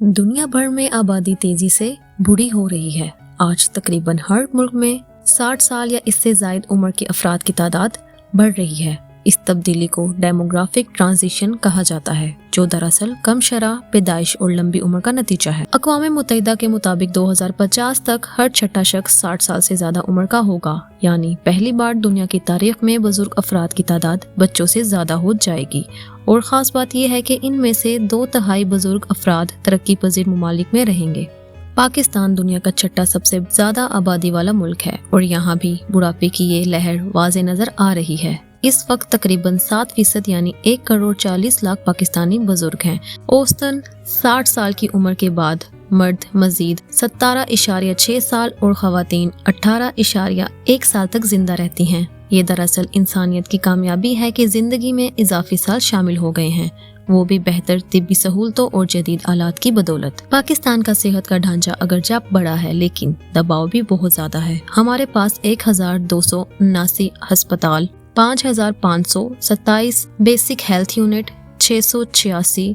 दुनिया भर में आबादी तेजी से बूढ़ी हो रही है। आज तकरीबन हर मुल्क में 60 साल या इससे जायद उम्र के अफराद की तादाद बढ़ रही है। इस तब्दीली को डेमोग्राफिक ट्रांजिशन कहा जाता है, जो दरअसल कम शरह पैदाइश और लंबी उम्र का नतीजा है। अक़वाम मुत्तहिदा के मुताबिक 2050 तक हर छठा शख्स 60 साल से ज्यादा उम्र का होगा, यानी पहली बार दुनिया की तारीख में बुजुर्ग अफराद की तादाद बच्चों से ज्यादा हो जाएगी। और ख़ास बात यह है कि इनमें से 2/3 बुजुर्ग अफराद तरक्की पजीर ममालिक में रहेंगे। पाकिस्तान दुनिया का छठा सबसे ज्यादा आबादी वाला मुल्क है और यहाँ भी बुढ़ापे की ये लहर वाज़े नजर आ रही है। इस वक्त तकरीबन 7% यानी 1,40,00,000 पाकिस्तानी बुजुर्ग हैं। औसतन 60 साल की उम्र के बाद मर्द मजीद 17.6 साल और ख़वातीन 18.1 साल तक जिंदा रहती हैं। ये दरअसल इंसानियत की कामयाबी है कि जिंदगी में इजाफी साल शामिल हो गए हैं, वो भी बेहतर तिब्बी सहूलतों और जदीद आलात की बदौलत। पाकिस्तान का सेहत का ढांचा अगरचे बड़ा है, लेकिन दबाव भी बहुत ज्यादा है। हमारे पास 1279 अस्पताल, 5527 बेसिक हेल्थ यूनिट, 686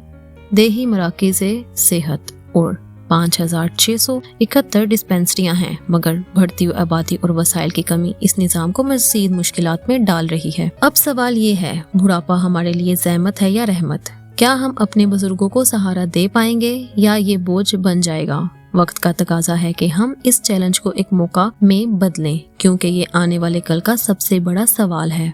देही मराकिज़ सेहत और 5671 डिस्पेंसरियां हैं, मगर बढ़ती हुई आबादी और वसाइल की कमी इस निज़ाम को मज़ीद मुश्किलात में डाल रही है। अब सवाल ये है, बुढ़ापा हमारे लिए ज़हमत है या रहमत? क्या हम अपने बुजुर्गों को सहारा दे पाएंगे या ये बोझ बन जाएगा? वक्त का तकाजा है कि हम इस चैलेंज को एक मौका में बदलें, क्योंकि ये आने वाले कल का सबसे बड़ा सवाल है।